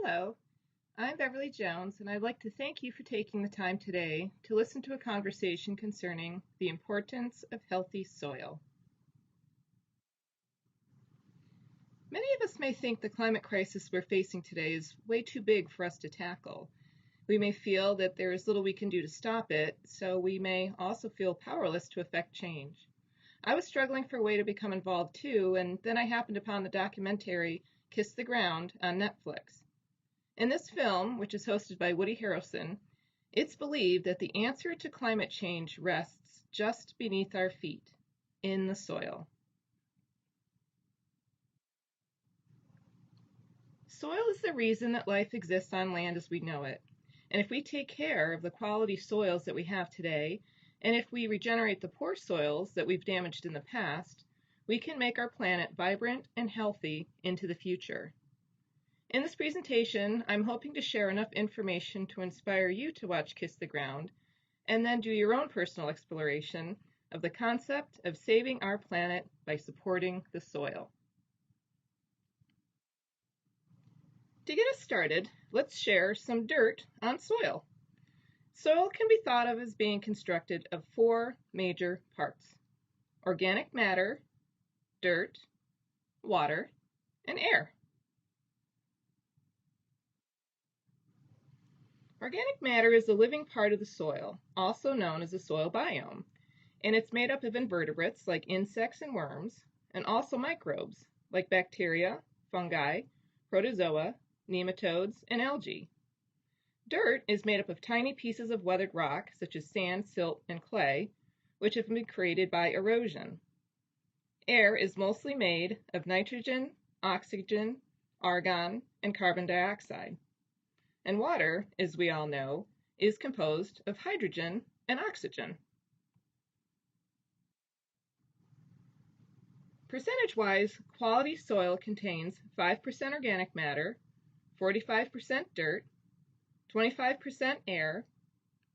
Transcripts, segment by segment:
Hello, I'm Beverly Jones, and I'd like to thank you for taking the time today to listen to a conversation concerning the importance of healthy soil. Many of us may think the climate crisis we're facing today is way too big for us to tackle. We may feel that there is little we can do to stop it, so we may also feel powerless to affect change. I was struggling for a way to become involved too, and then I happened upon the documentary Kiss the Ground on Netflix. In this film, which is hosted by Woody Harrelson, it's believed that the answer to climate change rests just beneath our feet, in the soil. Soil is the reason that life exists on land as we know it. And if we take care of the quality soils that we have today, and if we regenerate the poor soils that we've damaged in the past, we can make our planet vibrant and healthy into the future. In this presentation, I'm hoping to share enough information to inspire you to watch Kiss the Ground, and then do your own personal exploration of the concept of saving our planet by supporting the soil. To get us started, let's share some dirt on soil. Soil can be thought of as being constructed of four major parts: organic matter, dirt, water, and air. Organic matter is the living part of the soil, also known as the soil biome, and it's made up of invertebrates like insects and worms, and also microbes like bacteria, fungi, protozoa, nematodes, and algae. Dirt is made up of tiny pieces of weathered rock, such as sand, silt, and clay, which have been created by erosion. Air is mostly made of nitrogen, oxygen, argon, and carbon dioxide. And water, as we all know, is composed of hydrogen and oxygen. Percentage-wise, quality soil contains 5% organic matter, 45% dirt, 25% air,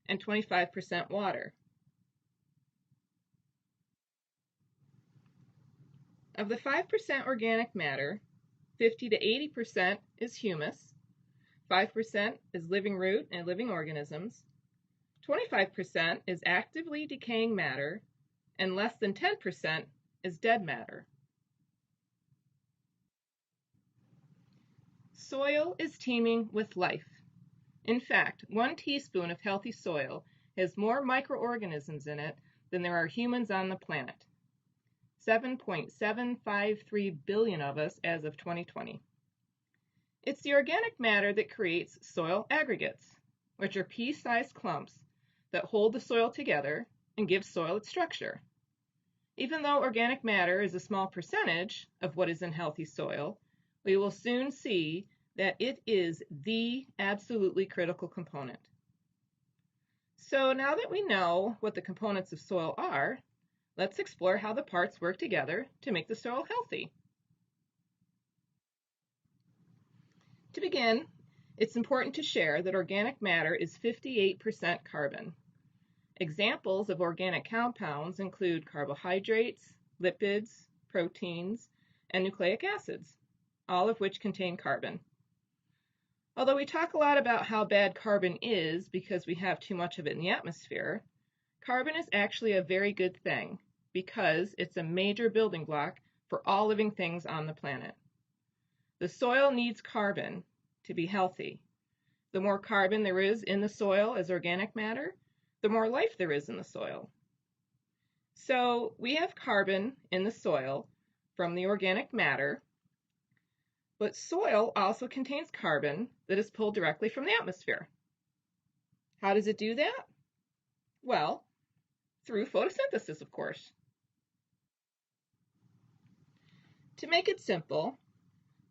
and 25% water. Of the 5% organic matter, 50 to 80% is humus, 5% is living root and living organisms, 25% is actively decaying matter, and less than 10% is dead matter. Soil is teeming with life. In fact, 1 teaspoon of healthy soil has more microorganisms in it than there are humans on the planet. 7.753 billion of us as of 2020. It's the organic matter that creates soil aggregates, which are pea-sized clumps that hold the soil together and give soil its structure. Even though organic matter is a small percentage of what is in healthy soil, we will soon see that it is the absolutely critical component. So now that we know what the components of soil are, let's explore how the parts work together to make the soil healthy. To begin, it's important to share that organic matter is 58% carbon. Examples of organic compounds include carbohydrates, lipids, proteins, and nucleic acids, all of which contain carbon. Although we talk a lot about how bad carbon is because we have too much of it in the atmosphere, carbon is actually a very good thing because it's a major building block for all living things on the planet. The soil needs carbon to be healthy. The more carbon there is in the soil as organic matter, the more life there is in the soil. So we have carbon in the soil from the organic matter, but soil also contains carbon that is pulled directly from the atmosphere. How does it do that? Well, through photosynthesis, of course. To make it simple,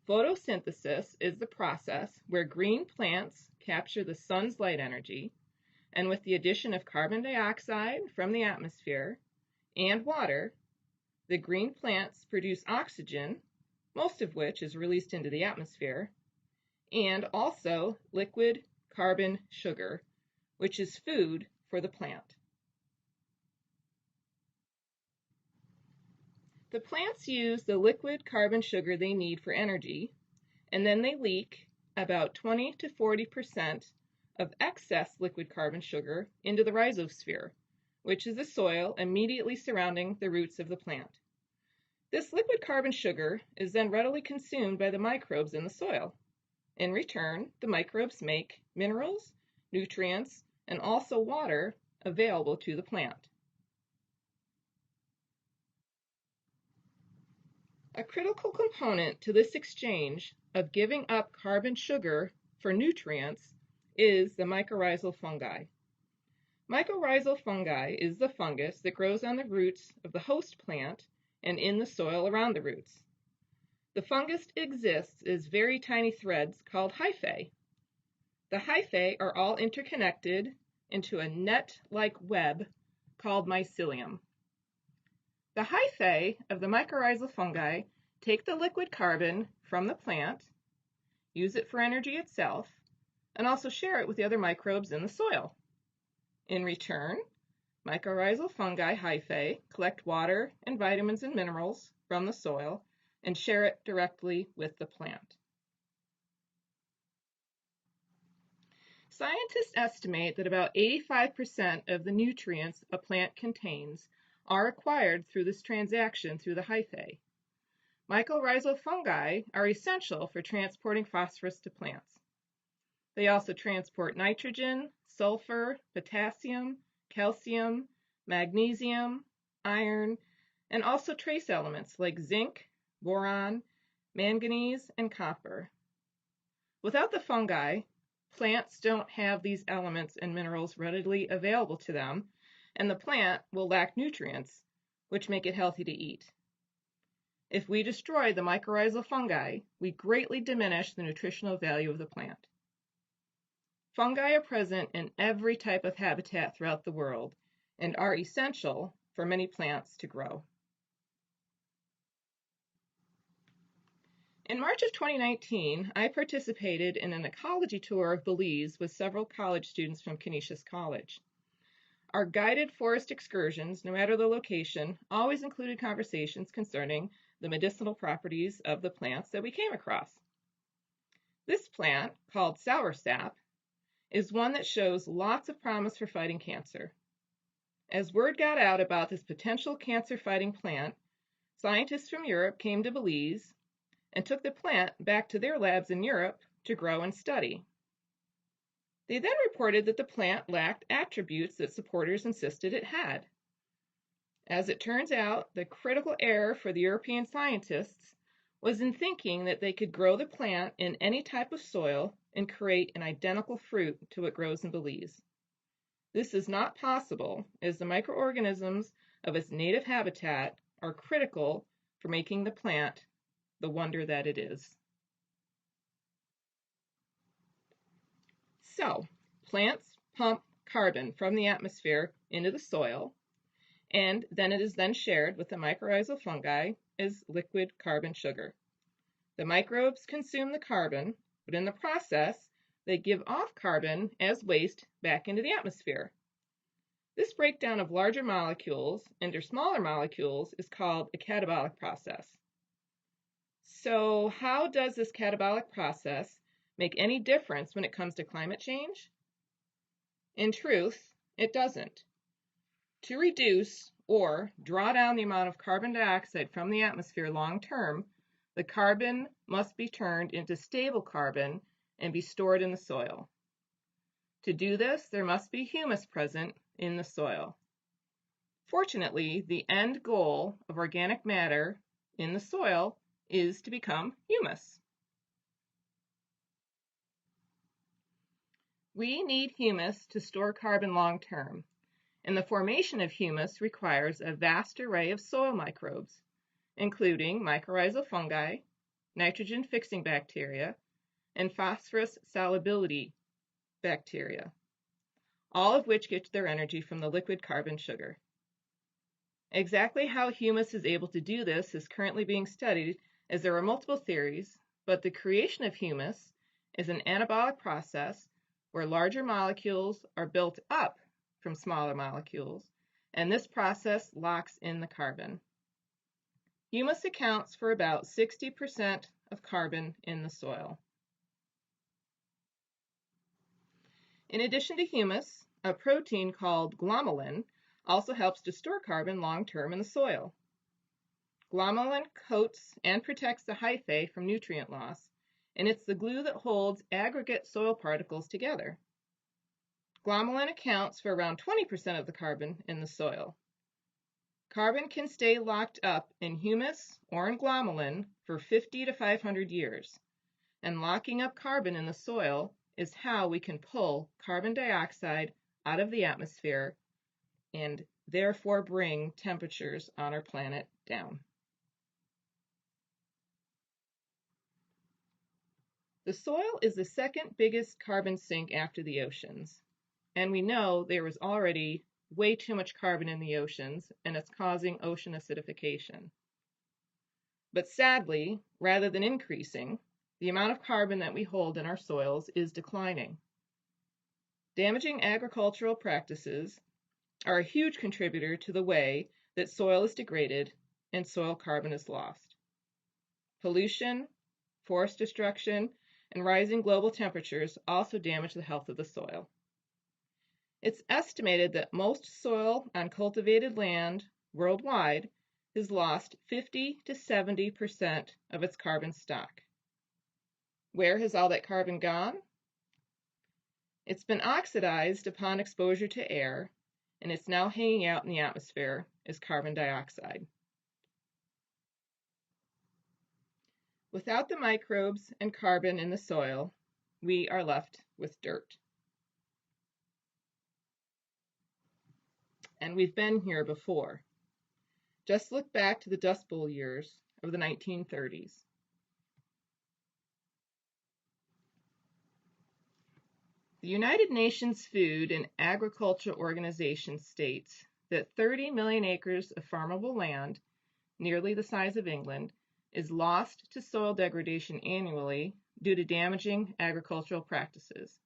photosynthesis is the process where green plants capture the sun's light energy, and with the addition of carbon dioxide from the atmosphere and water, the green plants produce oxygen, most of which is released into the atmosphere, and also liquid carbon sugar, which is food for the plant. The plants use the liquid carbon sugar they need for energy, and then they leak about 20 to 40% of excess liquid carbon sugar into the rhizosphere, which is the soil immediately surrounding the roots of the plant. This liquid carbon sugar is then readily consumed by the microbes in the soil. In return, the microbes make minerals, nutrients, and also water available to the plant. A critical component to this exchange of giving up carbon sugar for nutrients is the mycorrhizal fungi. Mycorrhizal fungi is the fungus that grows on the roots of the host plant and in the soil around the roots. The fungus exists as very tiny threads called hyphae. The hyphae are all interconnected into a net-like web called mycelium. The hyphae of the mycorrhizal fungi take the liquid carbon from the plant, use it for energy itself, and also share it with the other microbes in the soil. In return, mycorrhizal fungi hyphae collect water and vitamins and minerals from the soil and share it directly with the plant. Scientists estimate that about 85% of the nutrients a plant contains are acquired through this transaction through the hyphae. Mycorrhizal fungi are essential for transporting phosphorus to plants. They also transport nitrogen, sulfur, potassium, calcium, magnesium, iron, and also trace elements like zinc, boron, manganese, and copper. Without the fungi, plants don't have these elements and minerals readily available to them, and the plant will lack nutrients, which make it healthy to eat. If we destroy the mycorrhizal fungi, we greatly diminish the nutritional value of the plant. Fungi are present in every type of habitat throughout the world and are essential for many plants to grow. In March of 2019, I participated in an ecology tour of Belize with several college students from Canisius College. Our guided forest excursions, no matter the location, always included conversations concerning the medicinal properties of the plants that we came across. This plant, called soursop, is one that shows lots of promise for fighting cancer. As word got out about this potential cancer-fighting plant, scientists from Europe came to Belize and took the plant back to their labs in Europe to grow and study. They then reported that the plant lacked attributes that supporters insisted it had. As it turns out, the critical error for the European scientists was in thinking that they could grow the plant in any type of soil and create an identical fruit to what grows in Belize. This is not possible, as the microorganisms of its native habitat are critical for making the plant the wonder that it is. So, plants pump carbon from the atmosphere into the soil, and then it is then shared with the mycorrhizal fungi as liquid carbon sugar. The microbes consume the carbon, but in the process, they give off carbon as waste back into the atmosphere. This breakdown of larger molecules into smaller molecules is called a catabolic process. So how does this catabolic process make any difference when it comes to climate change? In truth, it doesn't. To reduce or draw down the amount of carbon dioxide from the atmosphere long term, the carbon must be turned into stable carbon and be stored in the soil. To do this, there must be humus present in the soil. Fortunately, the end goal of organic matter in the soil is to become humus. We need humus to store carbon long term, and the formation of humus requires a vast array of soil microbes, including mycorrhizal fungi, nitrogen-fixing bacteria, and phosphorus solubility bacteria, all of which get their energy from the liquid carbon sugar. Exactly how humus is able to do this is currently being studied, as there are multiple theories, but the creation of humus is an anabolic process where larger molecules are built up from smaller molecules, and this process locks in the carbon. Humus accounts for about 60% of carbon in the soil. In addition to humus, a protein called glomalin also helps to store carbon long-term in the soil. Glomalin coats and protects the hyphae from nutrient loss, and it's the glue that holds aggregate soil particles together. Glomalin accounts for around 20% of the carbon in the soil. Carbon can stay locked up in humus or in glomalin for 50 to 500 years, and locking up carbon in the soil is how we can pull carbon dioxide out of the atmosphere and therefore bring temperatures on our planet down. The soil is the second biggest carbon sink after the oceans, and we know there was already way too much carbon in the oceans, and it's causing ocean acidification. But sadly, rather than increasing, the amount of carbon that we hold in our soils is declining. Damaging agricultural practices are a huge contributor to the way that soil is degraded and soil carbon is lost. Pollution, forest destruction, and rising global temperatures also damage the health of the soil. It's estimated that most soil on cultivated land worldwide has lost 50 to 70% of its carbon stock. Where has all that carbon gone? It's been oxidized upon exposure to air, and it's now hanging out in the atmosphere as carbon dioxide. Without the microbes and carbon in the soil, we are left with dirt. And we've been here before. Just look back to the Dust Bowl years of the 1930s. The United Nations Food and Agriculture Organization states that 30 million acres of farmable land, nearly the size of England, is lost to soil degradation annually due to damaging agricultural practices,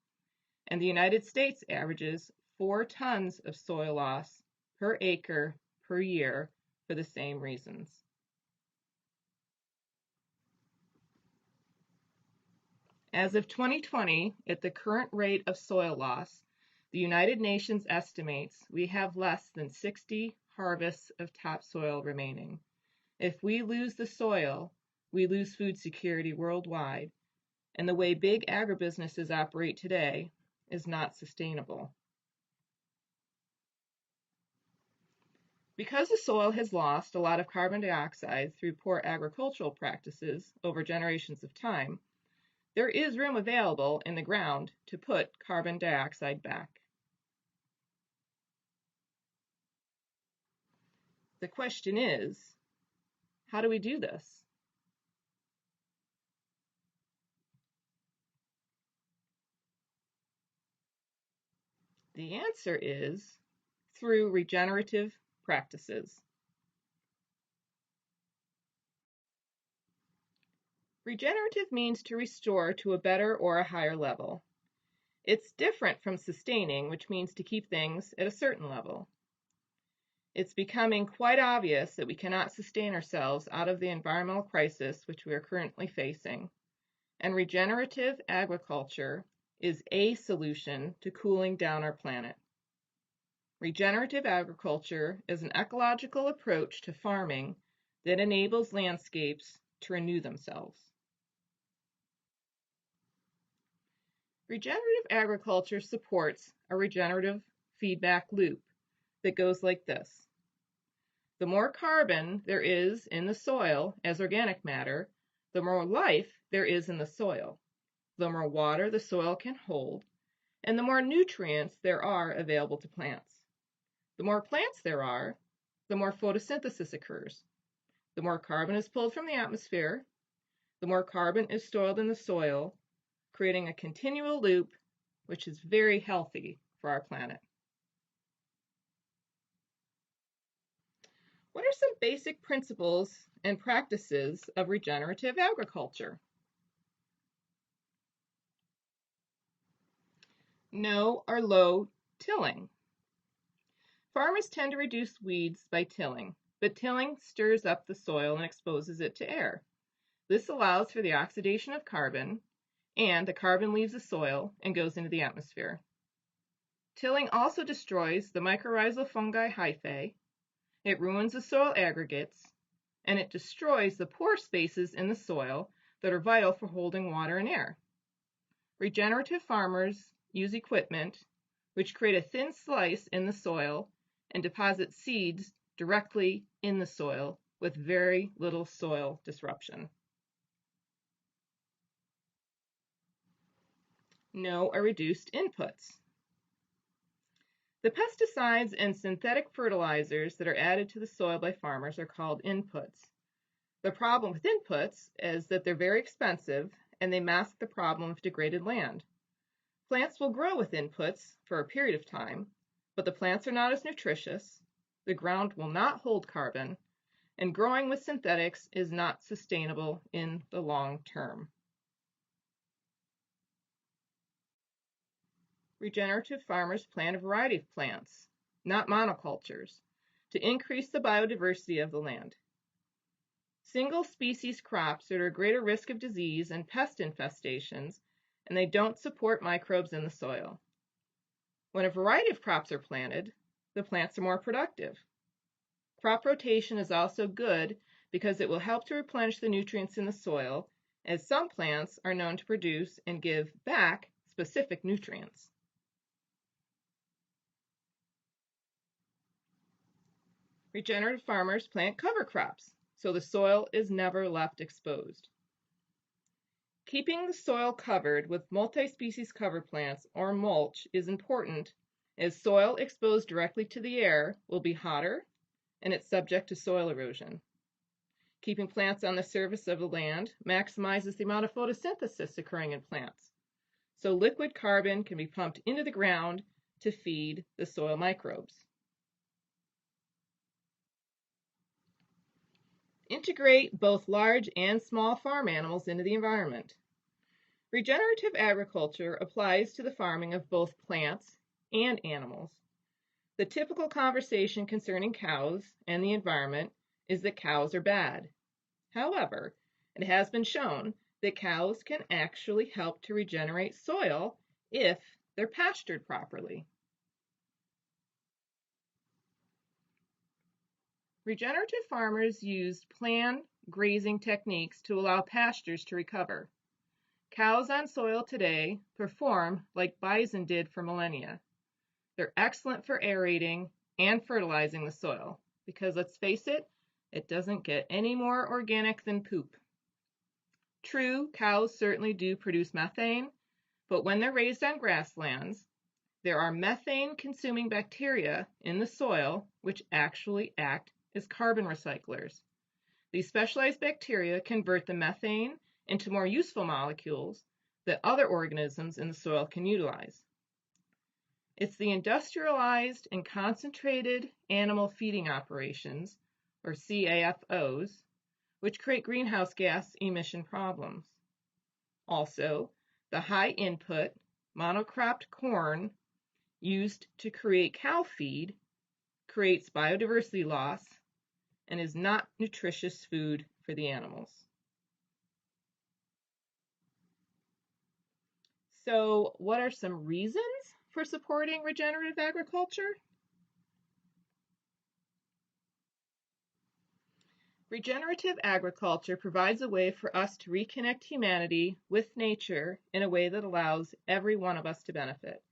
and the United States averages 4 tons of soil loss per acre per year for the same reasons. As of 2020, at the current rate of soil loss, the United Nations estimates we have less than 60 harvests of topsoil remaining. If we lose the soil, we lose food security worldwide, and the way big agribusinesses operate today is not sustainable. Because the soil has lost a lot of carbon dioxide through poor agricultural practices over generations of time, there is room available in the ground to put carbon dioxide back. The question is, how do we do this? The answer is through regenerative practices. Regenerative means to restore to a better or a higher level. It's different from sustaining, which means to keep things at a certain level. It's becoming quite obvious that we cannot sustain ourselves out of the environmental crisis which we are currently facing, and regenerative agriculture is a solution to cooling down our planet. Regenerative agriculture is an ecological approach to farming that enables landscapes to renew themselves. Regenerative agriculture supports a regenerative feedback loop that goes like this. The more carbon there is in the soil as organic matter, the more life there is in the soil, the more water the soil can hold, and the more nutrients there are available to plants. The more plants there are, the more photosynthesis occurs. The more carbon is pulled from the atmosphere, the more carbon is stored in the soil, creating a continual loop which is very healthy for our planet. What are some basic principles and practices of regenerative agriculture? No or low tilling. Farmers tend to reduce weeds by tilling, but tilling stirs up the soil and exposes it to air. This allows for the oxidation of carbon, and the carbon leaves the soil and goes into the atmosphere. Tilling also destroys the mycorrhizal fungi hyphae, it ruins the soil aggregates, and it destroys the pore spaces in the soil that are vital for holding water and air. Regenerative farmers use equipment which create a thin slice in the soil and deposit seeds directly in the soil with very little soil disruption. No or reduced inputs. The pesticides and synthetic fertilizers that are added to the soil by farmers are called inputs. The problem with inputs is that they're very expensive and they mask the problem of degraded land. Plants will grow with inputs for a period of time, but the plants are not as nutritious, the ground will not hold carbon, and growing with synthetics is not sustainable in the long term. Regenerative farmers plant a variety of plants, not monocultures, to increase the biodiversity of the land. Single species crops are at a greater risk of disease and pest infestations, and they don't support microbes in the soil. When a variety of crops are planted, the plants are more productive. Crop rotation is also good because it will help to replenish the nutrients in the soil, as some plants are known to produce and give back specific nutrients. Regenerative farmers plant cover crops, so the soil is never left exposed. Keeping the soil covered with multi-species cover plants or mulch is important, as soil exposed directly to the air will be hotter and it's subject to soil erosion. Keeping plants on the surface of the land maximizes the amount of photosynthesis occurring in plants, so liquid carbon can be pumped into the ground to feed the soil microbes. Integrate both large and small farm animals into the environment. Regenerative agriculture applies to the farming of both plants and animals. The typical conversation concerning cows and the environment is that cows are bad. However, it has been shown that cows can actually help to regenerate soil if they're pastured properly. Regenerative farmers used planned grazing techniques to allow pastures to recover. Cows on soil today perform like bison did for millennia. They're excellent for aerating and fertilizing the soil because, let's face it, it doesn't get any more organic than poop. True, cows certainly do produce methane, but when they're raised on grasslands, there are methane-consuming bacteria in the soil which actually act as carbon recyclers. These specialized bacteria convert the methane into more useful molecules that other organisms in the soil can utilize. It's the industrialized and concentrated animal feeding operations, or CAFOs, which create greenhouse gas emission problems. Also, the high input monocropped corn used to create cow feed creates biodiversity loss and is not nutritious food for the animals. So, what are some reasons for supporting regenerative agriculture? Regenerative agriculture provides a way for us to reconnect humanity with nature in a way that allows every one of us to benefit.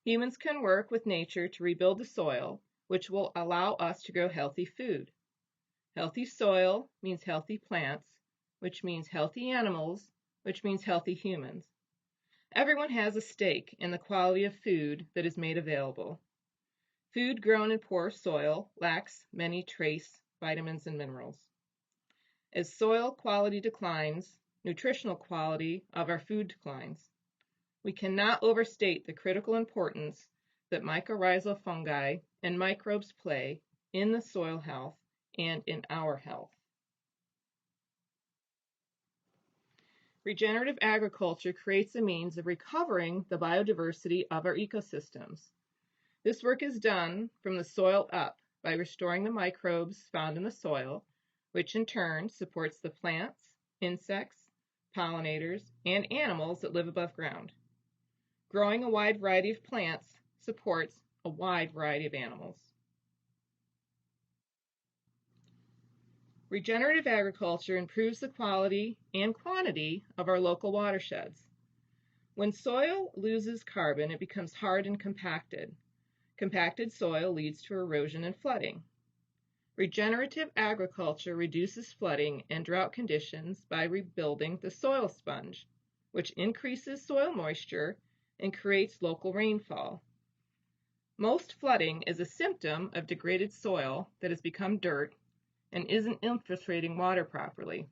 Humans can work with nature to rebuild the soil, which will allow us to grow healthy food. Healthy soil means healthy plants, which means healthy animals, which means healthy humans. Everyone has a stake in the quality of food that is made available. Food grown in poor soil lacks many trace vitamins and minerals. As soil quality declines, nutritional quality of our food declines. We cannot overstate the critical importance that mycorrhizal fungi and microbes play in the soil health and in our health. Regenerative agriculture creates a means of recovering the biodiversity of our ecosystems. This work is done from the soil up by restoring the microbes found in the soil, which in turn supports the plants, insects, pollinators, and animals that live above ground. Growing a wide variety of plants supports a wide variety of animals. Regenerative agriculture improves the quality and quantity of our local watersheds. When soil loses carbon, it becomes hard and compacted. Compacted soil leads to erosion and flooding. Regenerative agriculture reduces flooding and drought conditions by rebuilding the soil sponge, which increases soil moisture and creates local rainfall. Most flooding is a symptom of degraded soil that has become dirt and isn't infiltrating water properly.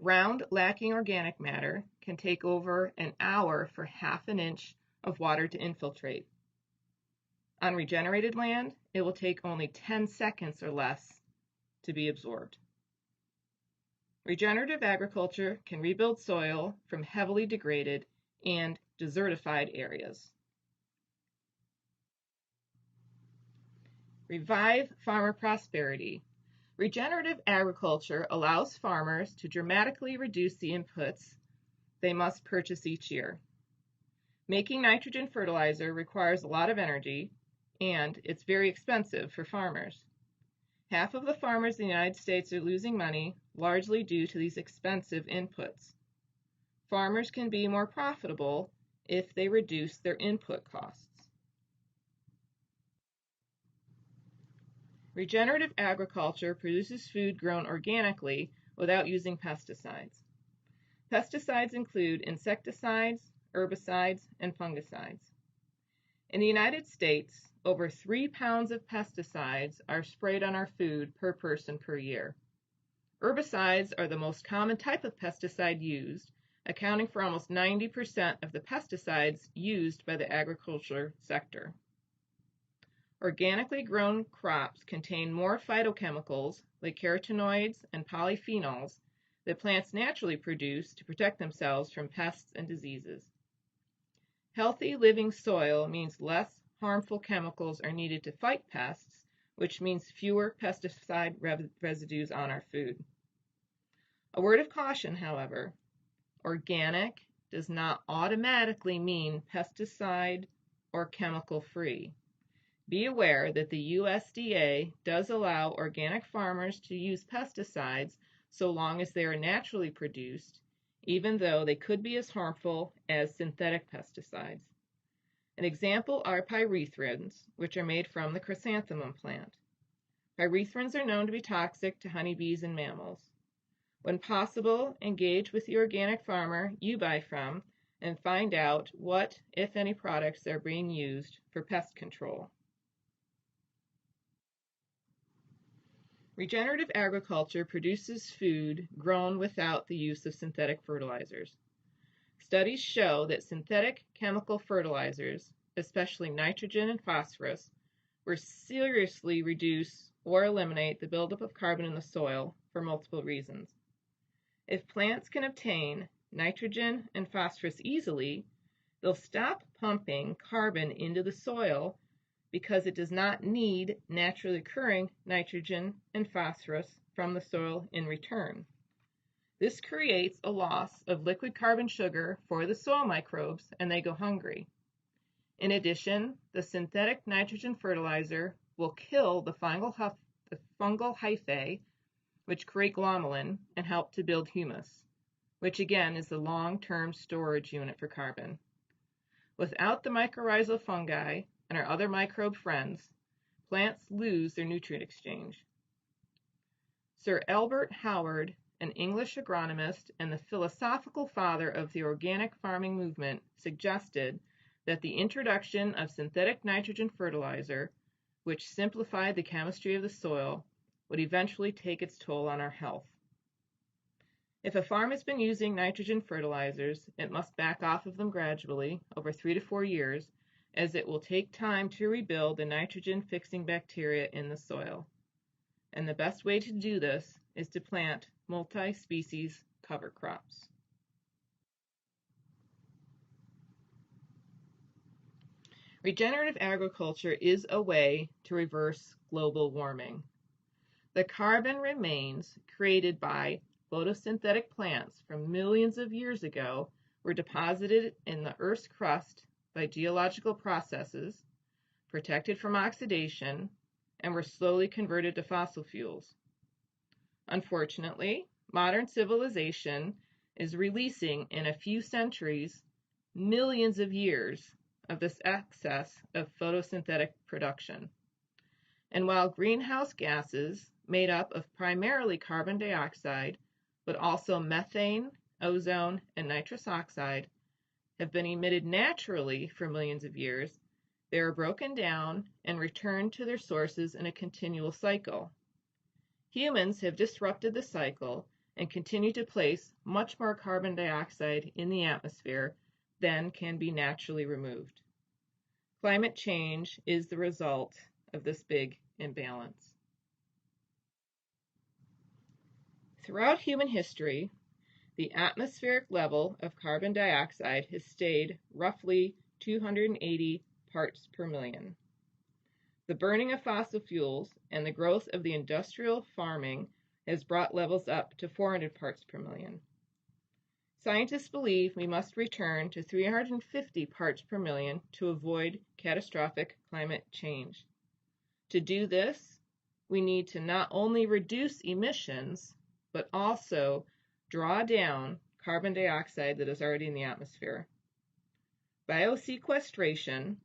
Ground lacking organic matter can take over an hour for half an inch of water to infiltrate. On regenerated land, it will take only 10 seconds or less to be absorbed. Regenerative agriculture can rebuild soil from heavily degraded and desertified areas. Revive farmer prosperity. Regenerative agriculture allows farmers to dramatically reduce the inputs they must purchase each year. Making nitrogen fertilizer requires a lot of energy, and it's very expensive for farmers. Half of the farmers in the United States are losing money, largely due to these expensive inputs. Farmers can be more profitable if they reduce their input costs. Regenerative agriculture produces food grown organically without using pesticides. Pesticides include insecticides, herbicides, and fungicides. In the United States, over 3 pounds of pesticides are sprayed on our food per person per year. Herbicides are the most common type of pesticide used, accounting for almost 90% of the pesticides used by the agriculture sector. Organically grown crops contain more phytochemicals like carotenoids and polyphenols that plants naturally produce to protect themselves from pests and diseases. Healthy living soil means less harmful chemicals are needed to fight pests, which means fewer pesticide residues on our food. A word of caution, however, organic does not automatically mean pesticide or chemical free. Be aware that the USDA does allow organic farmers to use pesticides so long as they are naturally produced, even though they could be as harmful as synthetic pesticides. An example are pyrethrins, which are made from the chrysanthemum plant. Pyrethrins are known to be toxic to honeybees and mammals. When possible, engage with the organic farmer you buy from and find out what, if any, products are being used for pest control. Regenerative agriculture produces food grown without the use of synthetic fertilizers. Studies show that synthetic chemical fertilizers, especially nitrogen and phosphorus, will seriously reduce or eliminate the buildup of carbon in the soil for multiple reasons. If plants can obtain nitrogen and phosphorus easily, they'll stop pumping carbon into the soil because it does not need naturally occurring nitrogen and phosphorus from the soil in return. This creates a loss of liquid carbon sugar for the soil microbes, and they go hungry. In addition, the synthetic nitrogen fertilizer will kill the fungal hyphae, which create glomalin and help to build humus, which again is the long-term storage unit for carbon. Without the mycorrhizal fungi and our other microbe friends, plants lose their nutrient exchange. Sir Albert Howard, an English agronomist and the philosophical father of the organic farming movement, suggested that the introduction of synthetic nitrogen fertilizer, which simplified the chemistry of the soil, would eventually take its toll on our health. If a farm has been using nitrogen fertilizers, it must back off of them gradually over 3 to 4 years, as it will take time to rebuild the nitrogen-fixing bacteria in the soil. And the best way to do this is to plant multi-species cover crops. Regenerative agriculture is a way to reverse global warming. The carbon remains created by photosynthetic plants from millions of years ago were deposited in the Earth's crust by geological processes, protected from oxidation, and were slowly converted to fossil fuels. Unfortunately, modern civilization is releasing in a few centuries millions of years of this excess of photosynthetic production. And while greenhouse gases, made up of primarily carbon dioxide, but also methane, ozone, and nitrous oxide, have been emitted naturally for millions of years, they are broken down and returned to their sources in a continual cycle. Humans have disrupted the cycle and continue to place much more carbon dioxide in the atmosphere than can be naturally removed. Climate change is the result of this big imbalance. Throughout human history, the atmospheric level of carbon dioxide has stayed roughly 280 parts per million. The burning of fossil fuels and the growth of the industrial farming has brought levels up to 400 parts per million. Scientists believe we must return to 350 parts per million to avoid catastrophic climate change. To do this, we need to not only reduce emissions, but also draw down carbon dioxide that is already in the atmosphere. Biosequestration,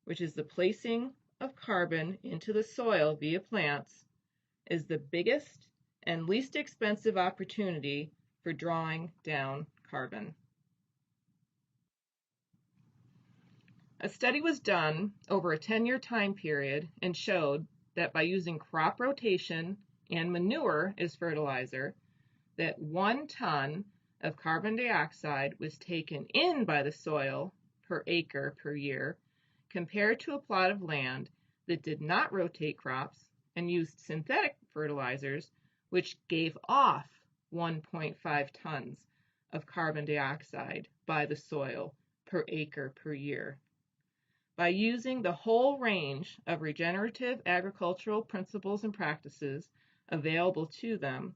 which is the placing of carbon into the soil via plants, is the biggest and least expensive opportunity for drawing down carbon. A study was done over a 10-year time period and showed that by using crop rotation and manure as fertilizer, that 1 ton of carbon dioxide was taken in by the soil per acre per year, compared to a plot of land that did not rotate crops and used synthetic fertilizers, which gave off 1.5 tons of carbon dioxide by the soil per acre per year. By using the whole range of regenerative agricultural principles and practices available to them,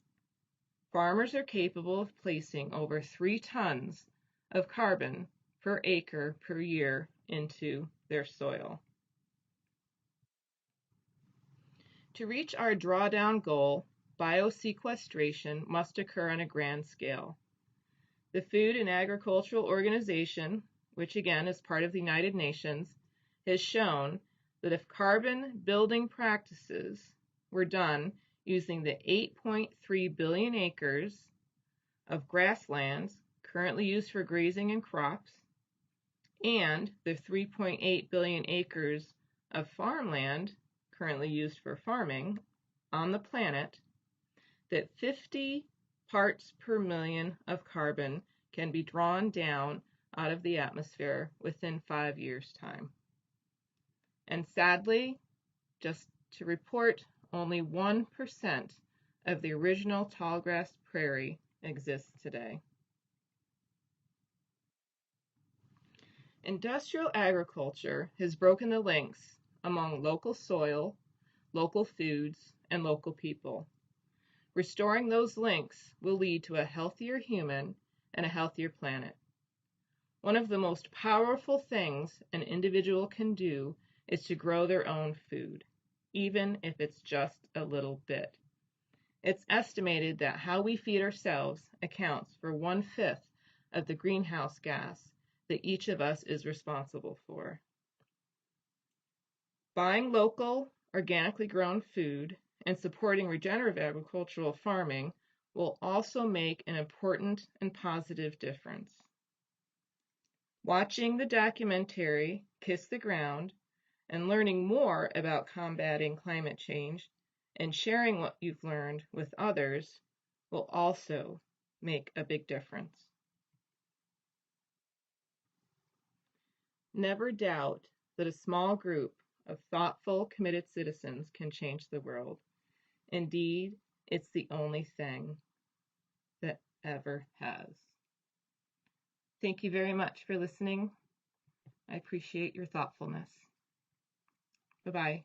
farmers are capable of placing over 3 tons of carbon per acre per year into their soil. To reach our drawdown goal, biosequestration must occur on a grand scale. The Food and Agricultural Organization, which again is part of the United Nations, has shown that if carbon building practices were done using the 8.3 billion acres of grasslands currently used for grazing and crops, and the 3.8 billion acres of farmland currently used for farming on the planet, that 50 parts per million of carbon can be drawn down out of the atmosphere within 5 years' time. And sadly, just to report, only 1% of the original tallgrass prairie exists today. Industrial agriculture has broken the links among local soil, local foods, and local people. Restoring those links will lead to a healthier human and a healthier planet. One of the most powerful things an individual can do is to grow their own food, even if it's just a little bit. It's estimated that how we feed ourselves accounts for 1/5 of the greenhouse gas that each of us is responsible for. Buying local, organically grown food and supporting regenerative agricultural farming will also make an important and positive difference. Watching the documentary Kiss the Ground and learning more about combating climate change and sharing what you've learned with others will also make a big difference. Never doubt that a small group of thoughtful, committed citizens can change the world. Indeed, it's the only thing that ever has. Thank you very much for listening. I appreciate your thoughtfulness. Bye-bye.